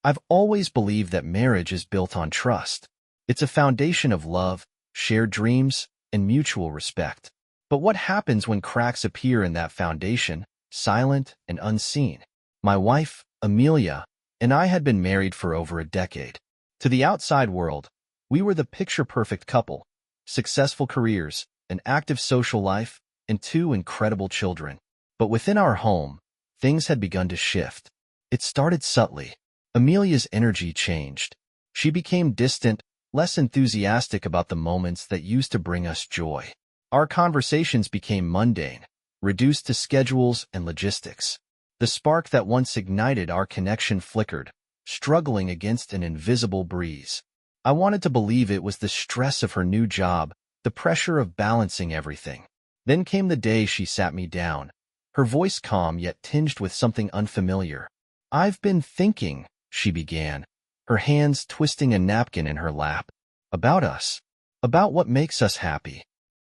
I've always believed that marriage is built on trust. It's a foundation of love, shared dreams, and mutual respect. But what happens when cracks appear in that foundation, silent and unseen? My wife, Amelia, and I had been married for over a decade. To the outside world, we were the picture-perfect couple, successful careers, an active social life, and two incredible children. But within our home, things had begun to shift. It started subtly. Amelia's energy changed. She became distant, less enthusiastic about the moments that used to bring us joy. Our conversations became mundane, reduced to schedules and logistics. The spark that once ignited our connection flickered, struggling against an invisible breeze. I wanted to believe it was the stress of her new job, the pressure of balancing everything. Then came the day she sat me down, her voice calm yet tinged with something unfamiliar. "I've been thinking," she began, her hands twisting a napkin in her lap. "About us. About what makes us happy."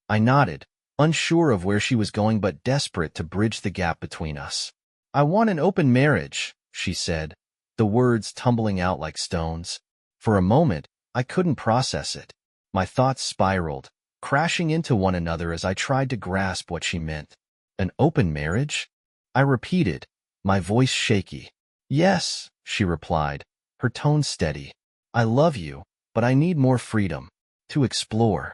I nodded, unsure of where she was going but desperate to bridge the gap between us. "I want an open marriage," she said, the words tumbling out like stones. For a moment, I couldn't process it. My thoughts spiraled, crashing into one another as I tried to grasp what she meant. "An open marriage?" I repeated, my voice shaky. "Yes," she replied, her tone steady. "I love you, but I need more freedom to explore."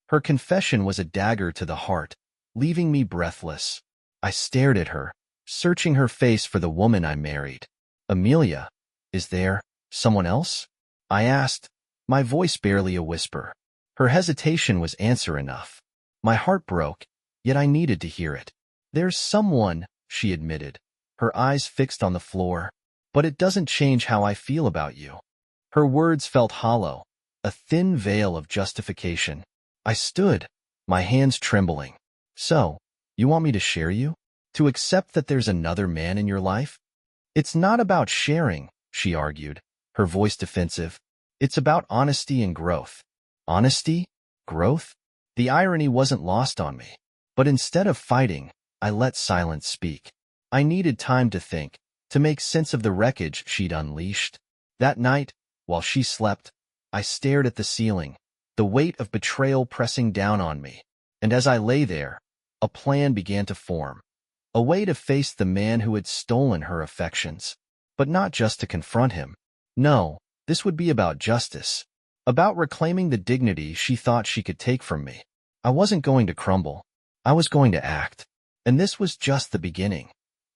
Her confession was a dagger to the heart, leaving me breathless. I stared at her, searching her face for the woman I married. "Amelia, is there someone else?" I asked, my voice barely a whisper. Her hesitation was answer enough. My heart broke, yet I needed to hear it. "There's someone," she admitted, her eyes fixed on the floor, "but it doesn't change how I feel about you." Her words felt hollow, a thin veil of justification. I stood, my hands trembling. "So, you want me to share you? To accept that there's another man in your life?" "It's not about sharing," she argued, her voice defensive. "It's about honesty and growth." Honesty? Growth? The irony wasn't lost on me. But instead of fighting, I let silence speak. I needed time to think, to make sense of the wreckage she'd unleashed. That night, while she slept, I stared at the ceiling, the weight of betrayal pressing down on me. And as I lay there, a plan began to form. A way to face the man who had stolen her affections. But not just to confront him. No, this would be about justice. About reclaiming the dignity she thought she could take from me. I wasn't going to crumble. I was going to act. And this was just the beginning.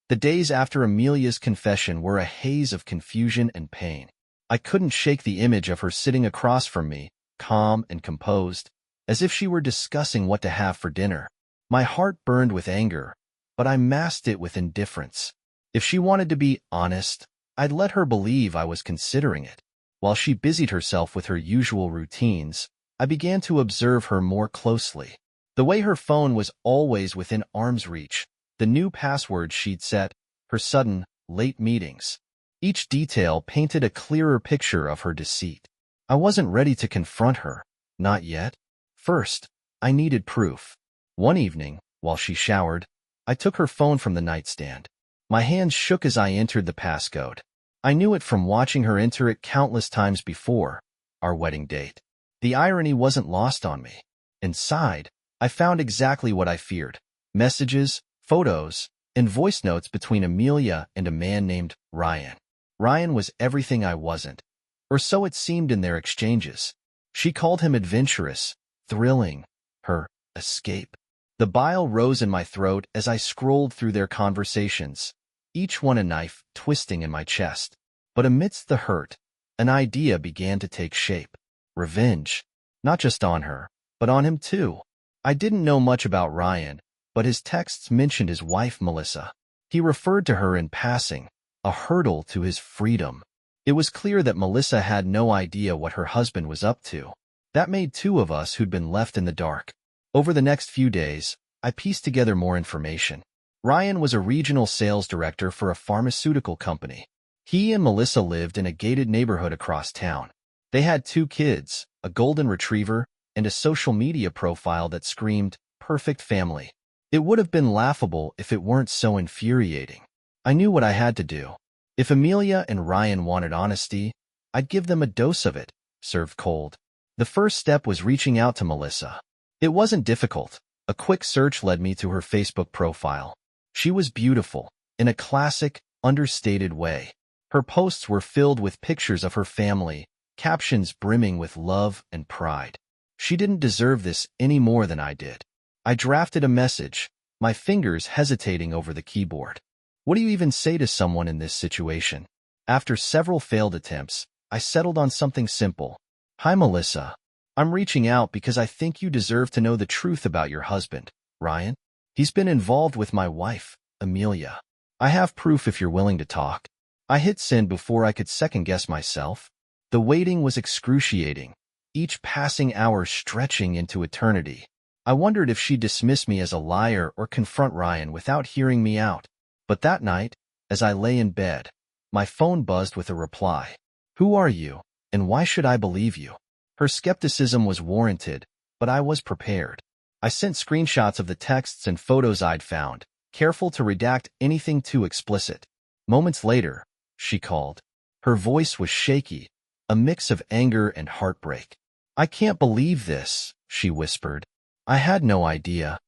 The days after Amelia's confession were a haze of confusion and pain. I couldn't shake the image of her sitting across from me, calm and composed, as if she were discussing what to have for dinner. My heart burned with anger, but I masked it with indifference. If she wanted to be honest, I'd let her believe I was considering it. While she busied herself with her usual routines, I began to observe her more closely. The way her phone was always within arm's reach, the new passwords she'd set, her sudden, late meetings. Each detail painted a clearer picture of her deceit. I wasn't ready to confront her, not yet. First, I needed proof. One evening, while she showered, I took her phone from the nightstand. My hands shook as I entered the passcode. I knew it from watching her enter it countless times before our wedding date. The irony wasn't lost on me. Inside, I found exactly what I feared. Messages, photos, and voice notes between Amelia and a man named Ryan. Ryan was everything I wasn't, or so it seemed in their exchanges. She called him adventurous, thrilling, her escape. The bile rose in my throat as I scrolled through their conversations, each one a knife twisting in my chest. But amidst the hurt, an idea began to take shape. Revenge. Not just on her, but on him too. I didn't know much about Ryan, but his texts mentioned his wife Melissa. He referred to her in passing, a hurdle to his freedom. It was clear that Melissa had no idea what her husband was up to. That made two of us who'd been left in the dark. Over the next few days, I pieced together more information. Ryan was a regional sales director for a pharmaceutical company. He and Melissa lived in a gated neighborhood across town. They had 2 kids, a golden retriever, and a social media profile that screamed, "perfect family." It would have been laughable if it weren't so infuriating. I knew what I had to do. If Amelia and Ryan wanted honesty, I'd give them a dose of it, served cold. The first step was reaching out to Melissa. It wasn't difficult. A quick search led me to her Facebook profile. She was beautiful, in a classic, understated way. Her posts were filled with pictures of her family, captions brimming with love and pride. She didn't deserve this any more than I did. I drafted a message, my fingers hesitating over the keyboard. What do you even say to someone in this situation? After several failed attempts, I settled on something simple. Hi, Melissa. I'm reaching out because I think you deserve to know the truth about your husband, Ryan. He's been involved with my wife, Amelia. I have proof if you're willing to talk. I hit send before I could second-guess myself. The waiting was excruciating, each passing hour stretching into eternity. I wondered if she'd dismiss me as a liar or confront Ryan without hearing me out. But that night, as I lay in bed, my phone buzzed with a reply. Who are you, and why should I believe you? Her skepticism was warranted, but I was prepared. I sent screenshots of the texts and photos I'd found, careful to redact anything too explicit. Moments later, she called. Her voice was shaky, a mix of anger and heartbreak. I can't believe this, she whispered. I had no idea.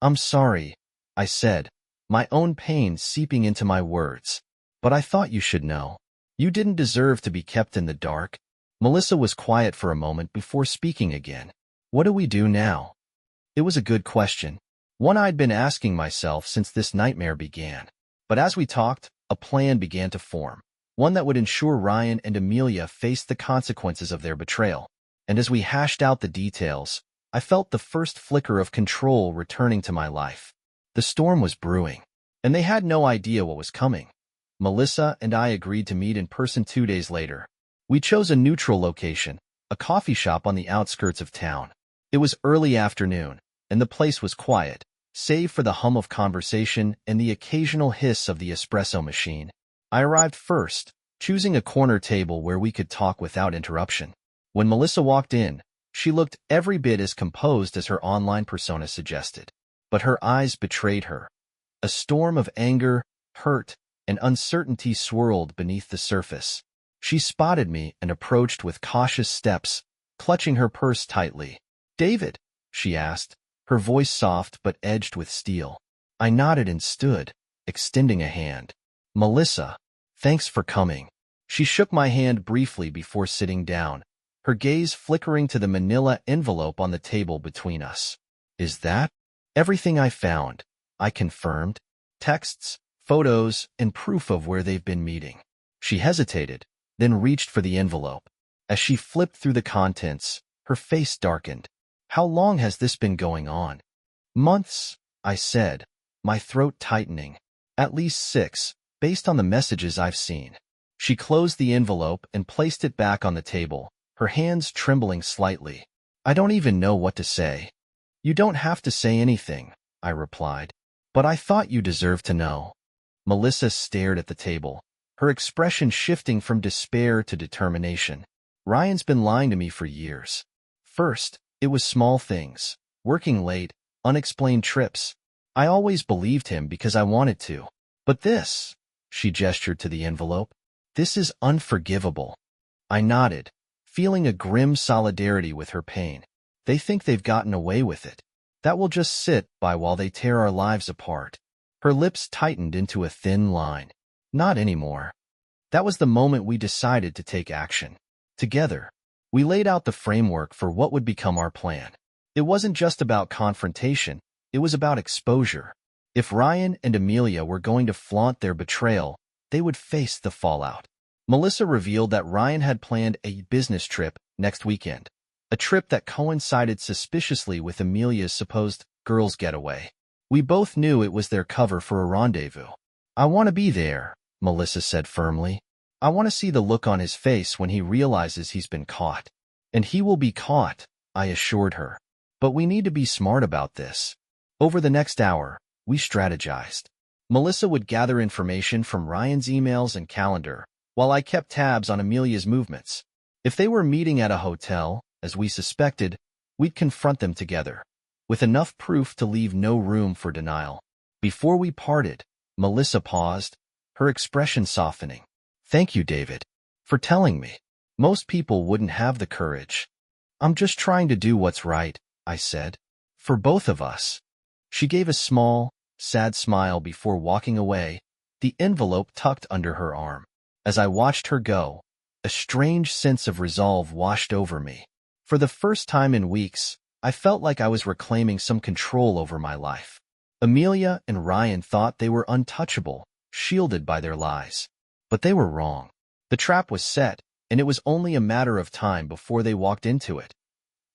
I'm sorry, I said, my own pain seeping into my words. But I thought you should know. You didn't deserve to be kept in the dark. Melissa was quiet for a moment before speaking again. What do we do now? It was a good question, one I'd been asking myself since this nightmare began. But as we talked, a plan began to form, one that would ensure Ryan and Amelia faced the consequences of their betrayal. And as we hashed out the details, I felt the first flicker of control returning to my life. The storm was brewing, and they had no idea what was coming. Melissa and I agreed to meet in person 2 days later. We chose a neutral location, a coffee shop on the outskirts of town. It was early afternoon, and the place was quiet, save for the hum of conversation and the occasional hiss of the espresso machine. I arrived first, choosing a corner table where we could talk without interruption. When Melissa walked in, she looked every bit as composed as her online persona suggested. But her eyes betrayed her. A storm of anger, hurt, and uncertainty swirled beneath the surface. She spotted me and approached with cautious steps, clutching her purse tightly. David, she asked, her voice soft but edged with steel. I nodded and stood, extending a hand. Melissa, thanks for coming. She shook my hand briefly before sitting down, her gaze flickering to the manila envelope on the table between us. Is that everything I found? I confirmed. Texts, photos, and proof of where they've been meeting. She hesitated, then reached for the envelope. As she flipped through the contents, her face darkened. How long has this been going on? Months, I said, my throat tightening. At least 6, based on the messages I've seen. She closed the envelope and placed it back on the table, her hands trembling slightly. I don't even know what to say. You don't have to say anything, I replied. But I thought you deserved to know. Melissa stared at the table, her expression shifting from despair to determination. Ryan's been lying to me for years. First, it was small things, working late, unexplained trips. I always believed him because I wanted to. But this, she gestured to the envelope, this is unforgivable. I nodded, feeling a grim solidarity with her pain. They think they've gotten away with it. That will just sit by while they tear our lives apart. Her lips tightened into a thin line. Not anymore. That was the moment we decided to take action. Together, we laid out the framework for what would become our plan. It wasn't just about confrontation, it was about exposure. If Ryan and Amelia were going to flaunt their betrayal, they would face the fallout. Melissa revealed that Ryan had planned a business trip next weekend, a trip that coincided suspiciously with Amelia's supposed girls' getaway. We both knew it was their cover for a rendezvous. I want to be there, Melissa said firmly. I want to see the look on his face when he realizes he's been caught. And he will be caught, I assured her. But we need to be smart about this. Over the next hour, we strategized. Melissa would gather information from Ryan's emails and calendar, while I kept tabs on Amelia's movements. If they were meeting at a hotel, as we suspected, we'd confront them together, with enough proof to leave no room for denial. Before we parted, Melissa paused, her expression softening. Thank you, David, for telling me. Most people wouldn't have the courage. I'm just trying to do what's right, I said. For both of us. She gave a small, sad smile before walking away, the envelope tucked under her arm. As I watched her go, a strange sense of resolve washed over me. For the first time in weeks, I felt like I was reclaiming some control over my life. Amelia and Ryan thought they were untouchable, shielded by their lies. But they were wrong. The trap was set, and it was only a matter of time before they walked into it.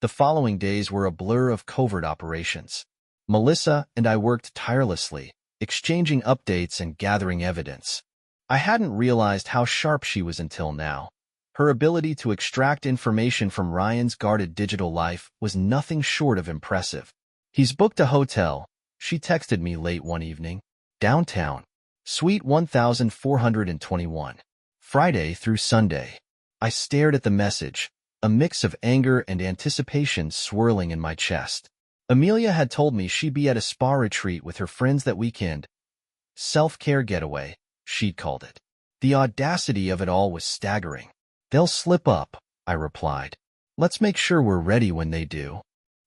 The following days were a blur of covert operations. Melissa and I worked tirelessly, exchanging updates and gathering evidence. I hadn't realized how sharp she was until now. Her ability to extract information from Ryan's guarded digital life was nothing short of impressive. He's booked a hotel, she texted me late one evening. Downtown. Suite 1421. Friday through Sunday. I stared at the message, a mix of anger and anticipation swirling in my chest. Amelia had told me she'd be at a spa retreat with her friends that weekend. Self-care getaway, she'd called it. The audacity of it all was staggering. They'll slip up, I replied. Let's make sure we're ready when they do.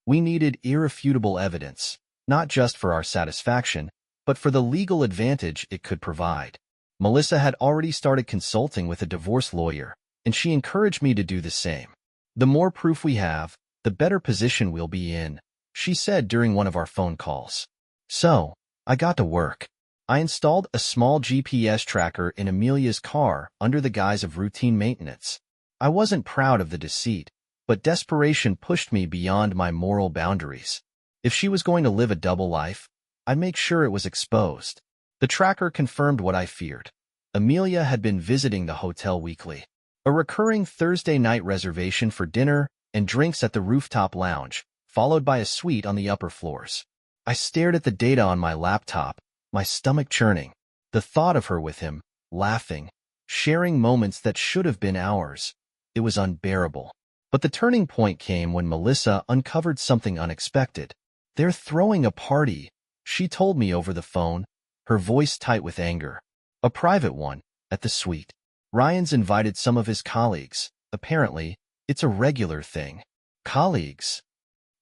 We needed irrefutable evidence, not just for our satisfaction, but for the legal advantage it could provide. Melissa had already started consulting with a divorce lawyer, and she encouraged me to do the same. The more proof we have, the better position we'll be in, she said during one of our phone calls. So, I got to work. I installed a small GPS tracker in Amelia's car under the guise of routine maintenance. I wasn't proud of the deceit, but desperation pushed me beyond my moral boundaries. If she was going to live a double life, I'd make sure it was exposed. The tracker confirmed what I feared. Amelia had been visiting the hotel weekly. A recurring Thursday night reservation for dinner and drinks at the rooftop lounge, followed by a suite on the upper floors. I stared at the data on my laptop, my stomach churning. The thought of her with him, laughing, sharing moments that should have been ours. It was unbearable. But the turning point came when Melissa uncovered something unexpected. They're throwing a party, she told me over the phone, her voice tight with anger. A private one, at the suite. Ryan's invited some of his colleagues. Apparently, it's a regular thing. Colleagues?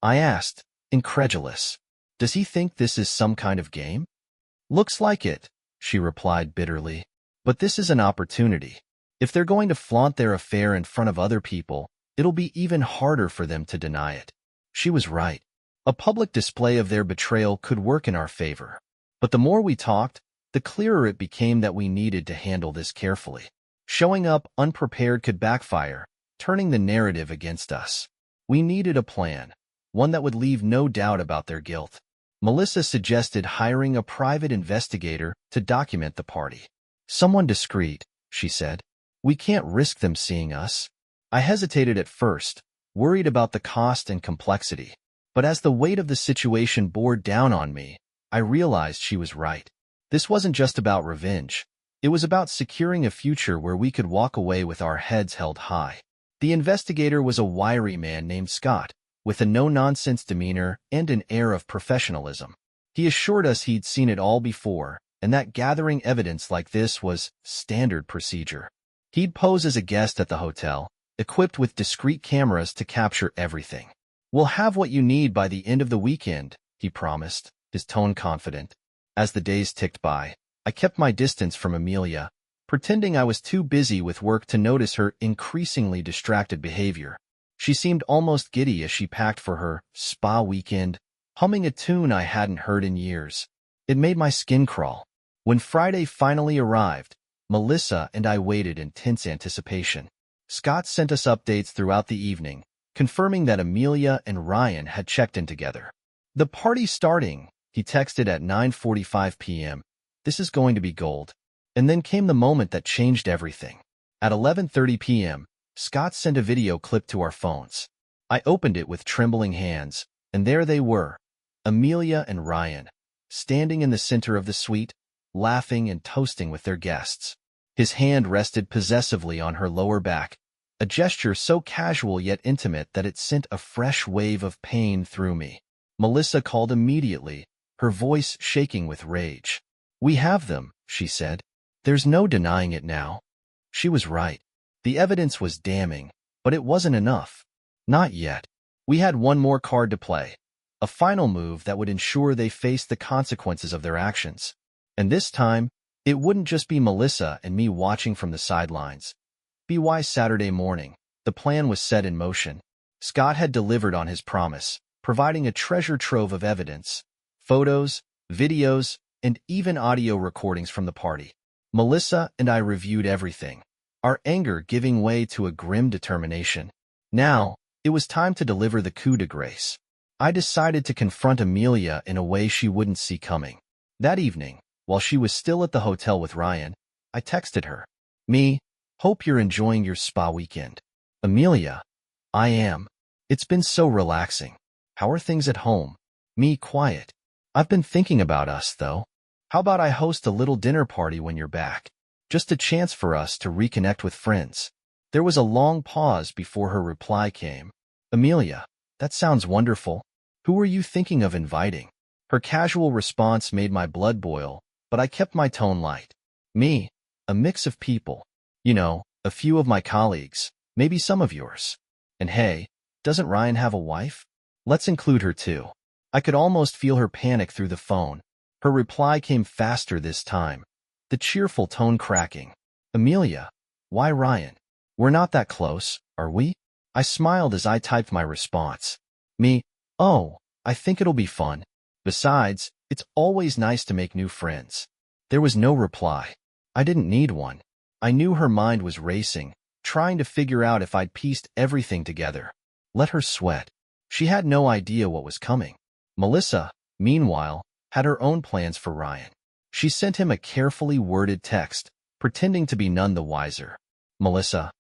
I asked, incredulous. Does he think this is some kind of game? Looks like it, she replied bitterly. But this is an opportunity. If they're going to flaunt their affair in front of other people, it'll be even harder for them to deny it. She was right. A public display of their betrayal could work in our favor. But the more we talked, the clearer it became that we needed to handle this carefully. Showing up unprepared could backfire, turning the narrative against us. We needed a plan, one that would leave no doubt about their guilt. Melissa suggested hiring a private investigator to document the party. Someone discreet, she said. We can't risk them seeing us. I hesitated at first, worried about the cost and complexity. But as the weight of the situation bore down on me, I realized she was right. This wasn't just about revenge. It was about securing a future where we could walk away with our heads held high. The investigator was a wiry man named Scott, with a no-nonsense demeanor and an air of professionalism. He assured us he'd seen it all before, and that gathering evidence like this was standard procedure. He'd pose as a guest at the hotel, equipped with discreet cameras to capture everything. We'll have what you need by the end of the weekend, he promised, his tone confident. As the days ticked by, I kept my distance from Amelia, pretending I was too busy with work to notice her increasingly distracted behavior. She seemed almost giddy as she packed for her spa weekend, humming a tune I hadn't heard in years. It made my skin crawl. When Friday finally arrived, Melissa and I waited in tense anticipation. Scott sent us updates throughout the evening, confirming that Amelia and Ryan had checked in together. The party's starting, he texted at 9:45 p.m. This is going to be gold. And then came the moment that changed everything. At 11:30 p.m., Scott sent a video clip to our phones. I opened it with trembling hands, and there they were, Amelia and Ryan, standing in the center of the suite, laughing and toasting with their guests. His hand rested possessively on her lower back, a gesture so casual yet intimate that it sent a fresh wave of pain through me. Melissa called immediately, her voice shaking with rage. We have them, she said. There's no denying it now. She was right. The evidence was damning, but it wasn't enough. Not yet. We had one more card to play. A final move that would ensure they faced the consequences of their actions. And this time, it wouldn't just be Melissa and me watching from the sidelines. By Saturday morning, the plan was set in motion. Scott had delivered on his promise, providing a treasure trove of evidence, photos, videos, and even audio recordings from the party. Melissa and I reviewed everything, our anger giving way to a grim determination. Now, it was time to deliver the coup de grace. I decided to confront Amelia in a way she wouldn't see coming. That evening, while she was still at the hotel with Ryan, I texted her. Me, hope you're enjoying your spa weekend. Amelia, I am. It's been so relaxing. How are things at home? Me, quiet. I've been thinking about us, though. How about I host a little dinner party when you're back? Just a chance for us to reconnect with friends. There was a long pause before her reply came. Amelia, that sounds wonderful. Who are you thinking of inviting? Her casual response made my blood boil, but I kept my tone light. Me, a mix of people. You know, a few of my colleagues, maybe some of yours. And hey, doesn't Ryan have a wife? Let's include her too. I could almost feel her panic through the phone. Her reply came faster this time, the cheerful tone cracking. Amelia, why Ryan? We're not that close, are we? I smiled as I typed my response. Me, oh, I think it'll be fun. Besides, it's always nice to make new friends. There was no reply. I didn't need one. I knew her mind was racing, trying to figure out if I'd pieced everything together. Let her sweat. She had no idea what was coming. Melissa, meanwhile, had her own plans for Ryan. She sent him a carefully worded text, pretending to be none the wiser. Melissa,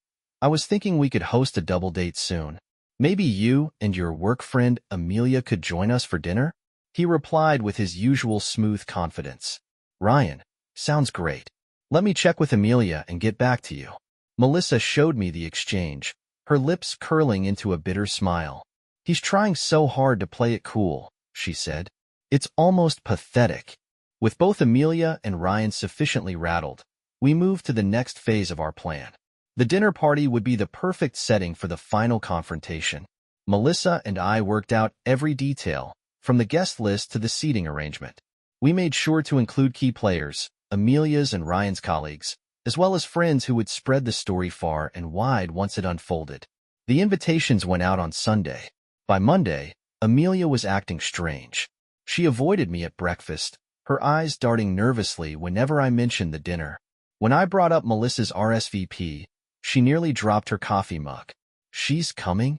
I was thinking we could host a double date soon. Maybe you and your work friend Amelia could join us for dinner? He replied with his usual smooth confidence. Ryan, sounds great. Let me check with Amelia and get back to you. Melissa showed me the exchange, her lips curling into a bitter smile. He's trying so hard to play it cool, she said. It's almost pathetic. With both Amelia and Ryan sufficiently rattled, we moved to the next phase of our plan. The dinner party would be the perfect setting for the final confrontation. Melissa and I worked out every detail, from the guest list to the seating arrangement. We made sure to include key players, Amelia's and Ryan's colleagues, as well as friends who would spread the story far and wide once it unfolded. The invitations went out on Sunday. By Monday, Amelia was acting strange. She avoided me at breakfast, her eyes darting nervously whenever I mentioned the dinner. When I brought up Melissa's RSVP, she nearly dropped her coffee mug. She's coming?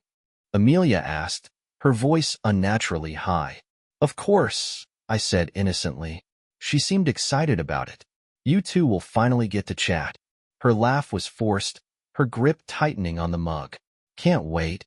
Amelia asked, her voice unnaturally high. Of course, I said innocently. She seemed excited about it. You two will finally get to chat. Her laugh was forced, her grip tightening on the mug. Can't wait.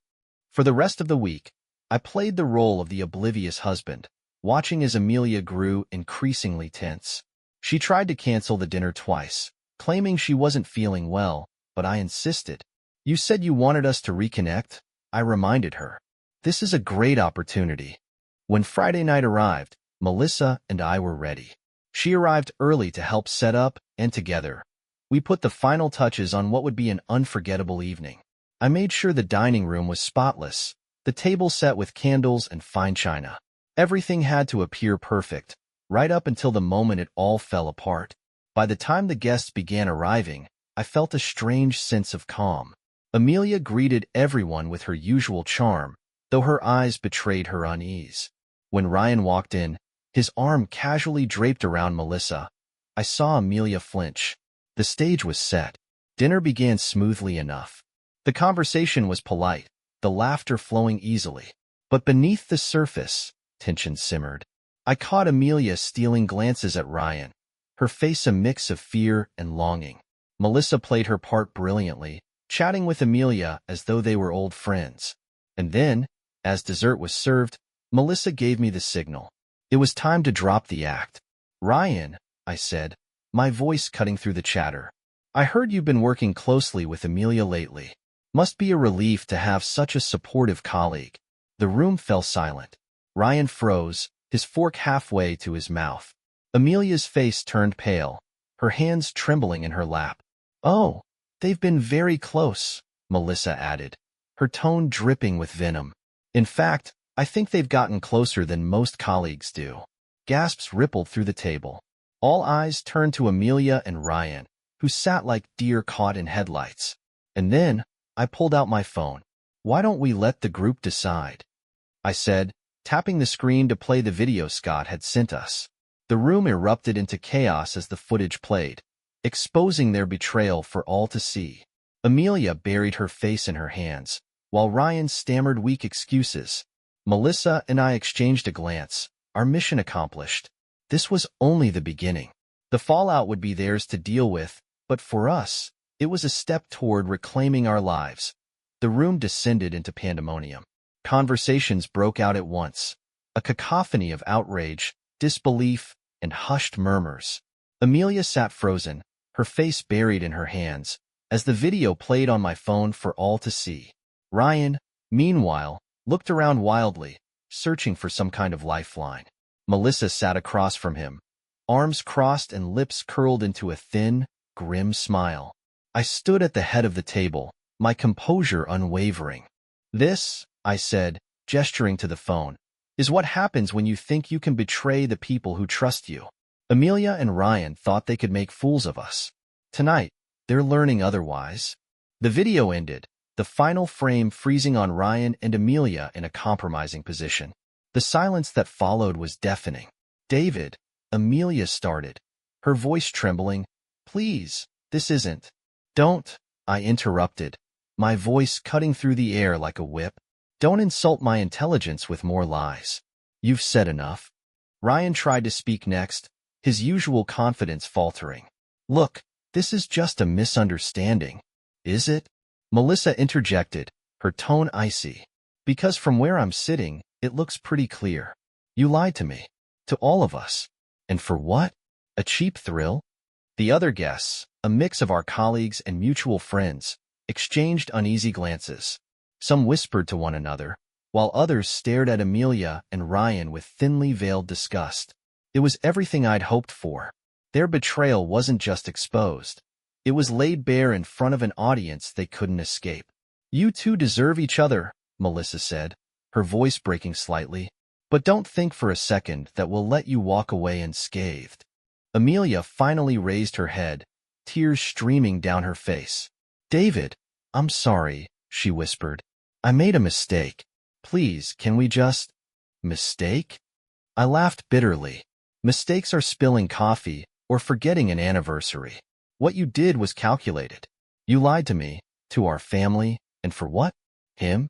For the rest of the week, I played the role of the oblivious husband, watching as Amelia grew increasingly tense. She tried to cancel the dinner twice, claiming she wasn't feeling well, but I insisted. You said you wanted us to reconnect, I reminded her. This is a great opportunity. When Friday night arrived, Melissa and I were ready. She arrived early to help set up, and together, we put the final touches on what would be an unforgettable evening. I made sure the dining room was spotless, the table set with candles and fine china. Everything had to appear perfect, right up until the moment it all fell apart. By the time the guests began arriving, I felt a strange sense of calm. Amelia greeted everyone with her usual charm, though her eyes betrayed her unease. When Ryan walked in, his arm casually draped around Melissa, I saw Amelia flinch. The stage was set. Dinner began smoothly enough. The conversation was polite, the laughter flowing easily. But beneath the surface, tension simmered. I caught Amelia stealing glances at Ryan, her face a mix of fear and longing. Melissa played her part brilliantly, chatting with Amelia as though they were old friends. And then, as dessert was served, Melissa gave me the signal. It was time to drop the act. Ryan, I said, my voice cutting through the chatter. I heard you've been working closely with Amelia lately. Must be a relief to have such a supportive colleague. The room fell silent. Ryan froze, his fork halfway to his mouth. Amelia's face turned pale, her hands trembling in her lap. Oh, They've been very close, Melissa added, her tone dripping with venom. In fact, I think they've gotten closer than most colleagues do. Gasps rippled through the table. All eyes turned to Amelia and Ryan, who sat like deer caught in headlights. And then, I pulled out my phone. Why don't we let the group decide? I said, tapping the screen to play the video Scott had sent us. The room erupted into chaos as the footage played, exposing their betrayal for all to see. Amelia buried her face in her hands, while Ryan stammered weak excuses. Melissa and I exchanged a glance. Our mission accomplished. This was only the beginning. The fallout would be theirs to deal with, but for us, it was a step toward reclaiming our lives. The room descended into pandemonium. Conversations broke out at once, a cacophony of outrage, disbelief, and hushed murmurs. Amelia sat frozen, her face buried in her hands, as the video played on my phone for all to see. Ryan, meanwhile, looked around wildly, searching for some kind of lifeline. Melissa sat across from him, arms crossed and lips curled into a thin, grim smile. I stood at the head of the table, my composure unwavering. This, I said, gesturing to the phone, is what happens when you think you can betray the people who trust you. Amelia and Ryan thought they could make fools of us. Tonight, they're learning otherwise. The video ended, the final frame freezing on Ryan and Amelia in a compromising position. The silence that followed was deafening. David, Amelia started, her voice trembling. Please, this isn't. Don't, I interrupted, my voice cutting through the air like a whip. Don't insult my intelligence with more lies. You've said enough. Ryan tried to speak next, his usual confidence faltering. Look, this is just a misunderstanding. Is it? Melissa interjected, her tone icy. Because from where I'm sitting, it looks pretty clear. You lied to me. To all of us. And for what? A cheap thrill? The other guests, a mix of our colleagues and mutual friends, exchanged uneasy glances. Some whispered to one another, while others stared at Amelia and Ryan with thinly veiled disgust. It was everything I'd hoped for. Their betrayal wasn't just exposed. It was laid bare in front of an audience they couldn't escape. You two deserve each other, Melissa said, her voice breaking slightly. But don't think for a second that we'll let you walk away unscathed. Amelia finally raised her head, tears streaming down her face. David, I'm sorry, she whispered. I made a mistake. Please, can we just— Mistake? I laughed bitterly. Mistakes are spilling coffee or forgetting an anniversary. What you did was calculated. You lied to me, to our family, and for what? Him?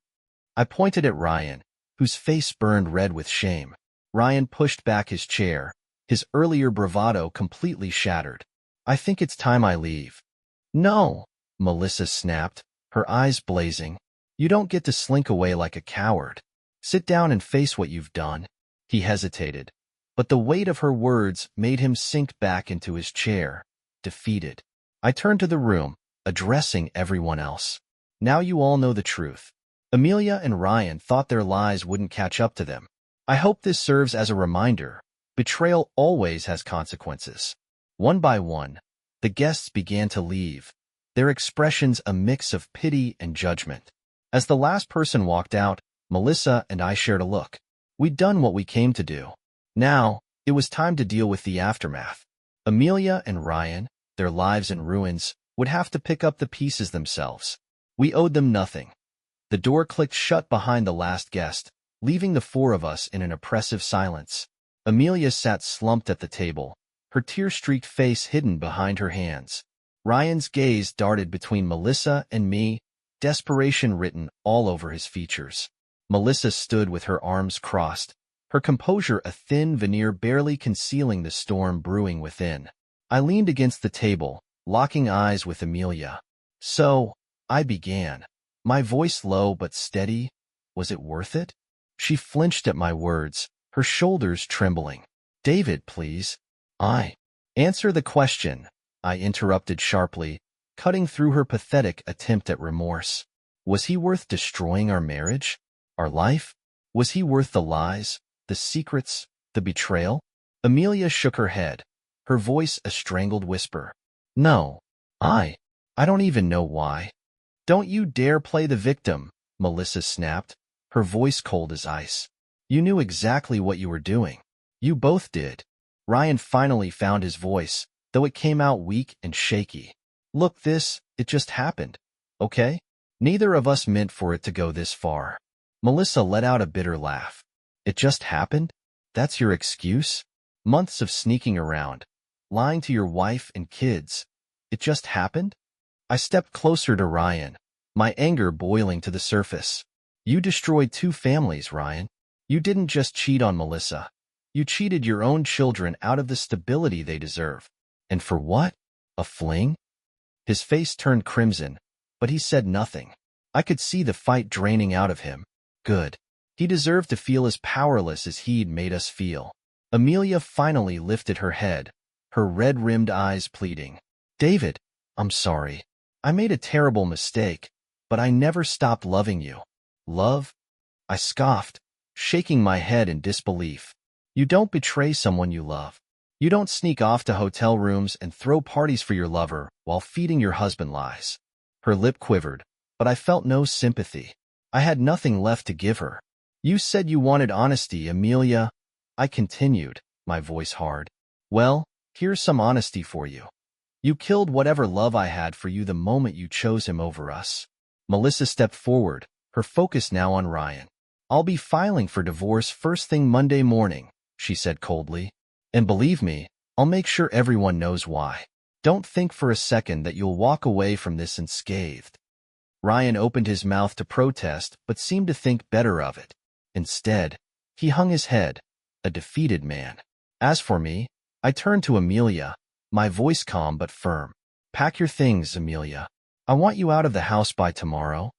I pointed at Ryan, whose face burned red with shame. Ryan pushed back his chair, his earlier bravado completely shattered. I think it's time I leave. No, Melissa snapped, her eyes blazing. You don't get to slink away like a coward. Sit down and face what you've done. He hesitated, but the weight of her words made him sink back into his chair, defeated. I turned to the room, addressing everyone else. Now you all know the truth. Amelia and Ryan thought their lies wouldn't catch up to them. I hope this serves as a reminder. Betrayal always has consequences. One by one, the guests began to leave, their expressions a mix of pity and judgment. As the last person walked out, Melissa and I shared a look. We'd done what we came to do. Now, it was time to deal with the aftermath. Amelia and Ryan, their lives in ruins, would have to pick up the pieces themselves. We owed them nothing. The door clicked shut behind the last guest, leaving the four of us in an oppressive silence. Amelia sat slumped at the table, her tear-streaked face hidden behind her hands. Ryan's gaze darted between Melissa and me, desperation written all over his features. Melissa stood with her arms crossed, her composure a thin veneer barely concealing the storm brewing within. I leaned against the table, locking eyes with Amelia. So, I began, my voice low but steady. Was it worth it? She flinched at my words, her shoulders trembling. David, please. Answer the question, I interrupted sharply, cutting through her pathetic attempt at remorse. Was he worth destroying our marriage? Our life? Was he worth the lies, the secrets, the betrayal? Amelia shook her head, her voice a strangled whisper. No. I don't even know why. Don't you dare play the victim, Melissa snapped, her voice cold as ice. You knew exactly what you were doing. You both did. Ryan finally found his voice, though it came out weak and shaky. Look, it just happened, okay? Neither of us meant for it to go this far. Melissa let out a bitter laugh. It just happened? That's your excuse? Months of sneaking around, lying to your wife and kids. It just happened? I stepped closer to Ryan, my anger boiling to the surface. You destroyed 2 families, Ryan. You didn't just cheat on Melissa. You cheated your own children out of the stability they deserve. And for what? A fling? His face turned crimson, but he said nothing. I could see the fight draining out of him. Good. He deserved to feel as powerless as he'd made us feel. Amelia finally lifted her head, her red-rimmed eyes pleading. David, I'm sorry. I made a terrible mistake, but I never stopped loving you. Love? I scoffed, shaking my head in disbelief. You don't betray someone you love. You don't sneak off to hotel rooms and throw parties for your lover while feeding your husband lies. Her lip quivered, but I felt no sympathy. I had nothing left to give her. You said you wanted honesty, Amelia. I continued, my voice hard. Well, here's some honesty for you. You killed whatever love I had for you the moment you chose him over us. Melissa stepped forward, her focus now on Ryan. I'll be filing for divorce first thing Monday morning, she said coldly. And believe me, I'll make sure everyone knows why. Don't think for a second that you'll walk away from this unscathed. Ryan opened his mouth to protest, but seemed to think better of it. Instead, he hung his head, a defeated man. As for me, I turned to Amelia, my voice calm but firm. Pack your things, Amelia. I want you out of the house by tomorrow.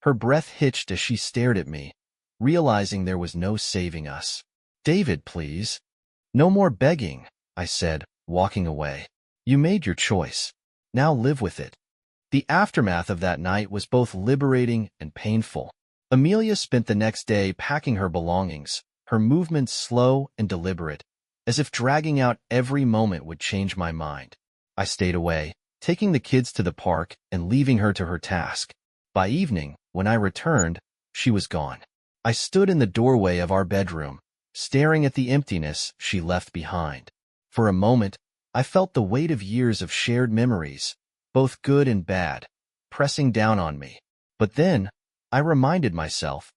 Her breath hitched as she stared at me, realizing there was no saving us. David, please. No more begging, I said, walking away. You made your choice. Now live with it. The aftermath of that night was both liberating and painful. Amelia spent the next day packing her belongings, her movements slow and deliberate, as if dragging out every moment would change my mind. I stayed away, taking the kids to the park and leaving her to her task. By evening, when I returned, she was gone. I stood in the doorway of our bedroom, staring at the emptiness she left behind. For a moment, I felt the weight of years of shared memories, both good and bad, pressing down on me. But then, I reminded myself,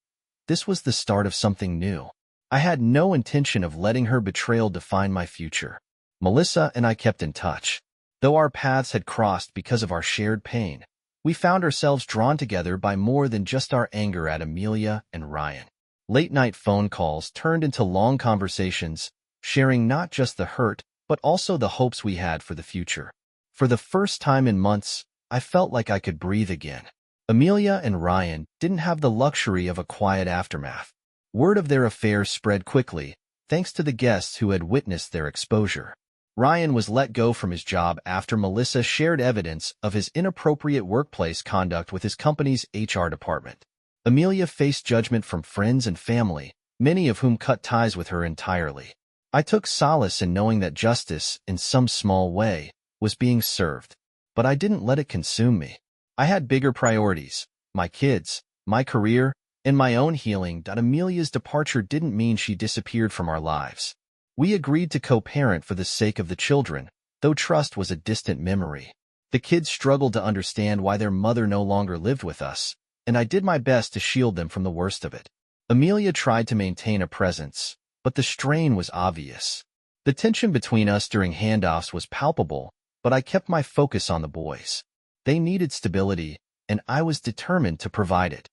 this was the start of something new. I had no intention of letting her betrayal define my future. Melissa and I kept in touch. Though our paths had crossed because of our shared pain, we found ourselves drawn together by more than just our anger at Amelia and Ryan. Late-night phone calls turned into long conversations, sharing not just the hurt, but also the hopes we had for the future. For the first time in months, I felt like I could breathe again. Amelia and Ryan didn't have the luxury of a quiet aftermath. Word of their affair spread quickly, thanks to the guests who had witnessed their exposure. Ryan was let go from his job after Melissa shared evidence of his inappropriate workplace conduct with his company's HR department. Amelia faced judgment from friends and family, many of whom cut ties with her entirely. I took solace in knowing that justice, in some small way, was being served, but I didn't let it consume me. I had bigger priorities, my kids, my career, and my own healing. Amelia's departure didn't mean she disappeared from our lives. We agreed to co-parent for the sake of the children, though trust was a distant memory. The kids struggled to understand why their mother no longer lived with us, and I did my best to shield them from the worst of it. Amelia tried to maintain a presence, but the strain was obvious. The tension between us during handoffs was palpable, but I kept my focus on the boys. They needed stability, and I was determined to provide it.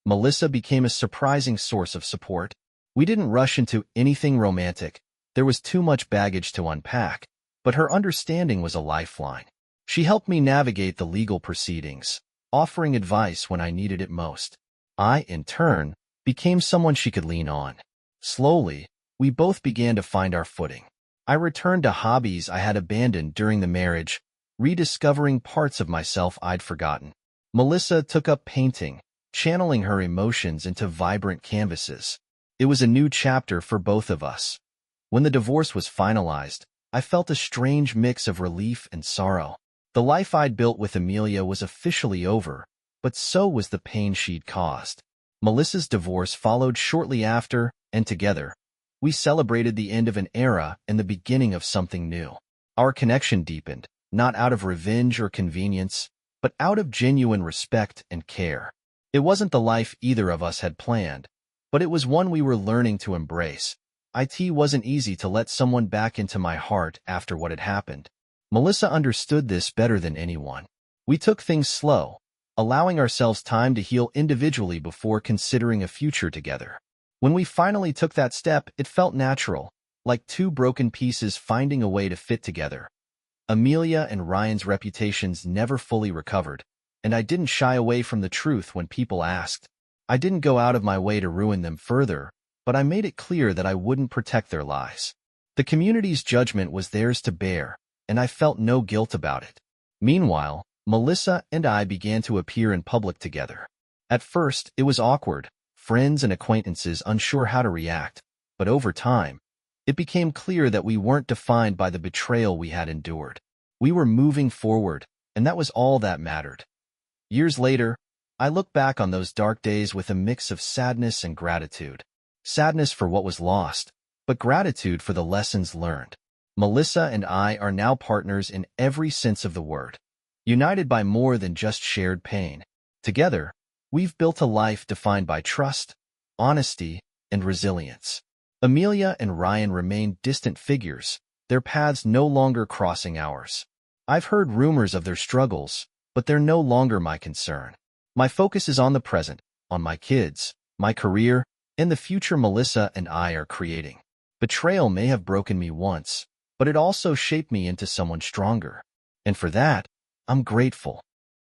Melissa became a surprising source of support. We didn't rush into anything romantic. There was too much baggage to unpack, but her understanding was a lifeline. She helped me navigate the legal proceedings, offering advice when I needed it most. I, in turn, became someone she could lean on. Slowly, we both began to find our footing. I returned to hobbies I had abandoned during the marriage, rediscovering parts of myself I'd forgotten. Melissa took up painting, channeling her emotions into vibrant canvases. It was a new chapter for both of us. When the divorce was finalized, I felt a strange mix of relief and sorrow. The life I'd built with Amelia was officially over, but so was the pain she'd caused. Melissa's divorce followed shortly after, and together, we celebrated the end of an era and the beginning of something new. Our connection deepened, not out of revenge or convenience, but out of genuine respect and care. It wasn't the life either of us had planned, but it was one we were learning to embrace. It wasn't easy to let someone back into my heart after what had happened. Melissa understood this better than anyone. We took things slow, allowing ourselves time to heal individually before considering a future together. When we finally took that step, it felt natural, like two broken pieces finding a way to fit together. Amelia and Ryan's reputations never fully recovered, and I didn't shy away from the truth when people asked. I didn't go out of my way to ruin them further, but I made it clear that I wouldn't protect their lies. The community's judgment was theirs to bear, and I felt no guilt about it. Meanwhile, Melissa and I began to appear in public together. At first, it was awkward, friends and acquaintances unsure how to react, but over time, it became clear that we weren't defined by the betrayal we had endured. We were moving forward, and that was all that mattered. Years later, I look back on those dark days with a mix of sadness and gratitude. Sadness for what was lost, but gratitude for the lessons learned. Melissa and I are now partners in every sense of the word, united by more than just shared pain. Together, we've built a life defined by trust, honesty, and resilience. Amelia and Ryan remain distant figures, their paths no longer crossing ours. I've heard rumors of their struggles, but they're no longer my concern. My focus is on the present, on my kids, my career, and the future Melissa and I are creating. Betrayal may have broken me once, but it also shaped me into someone stronger. And for that, I'm grateful.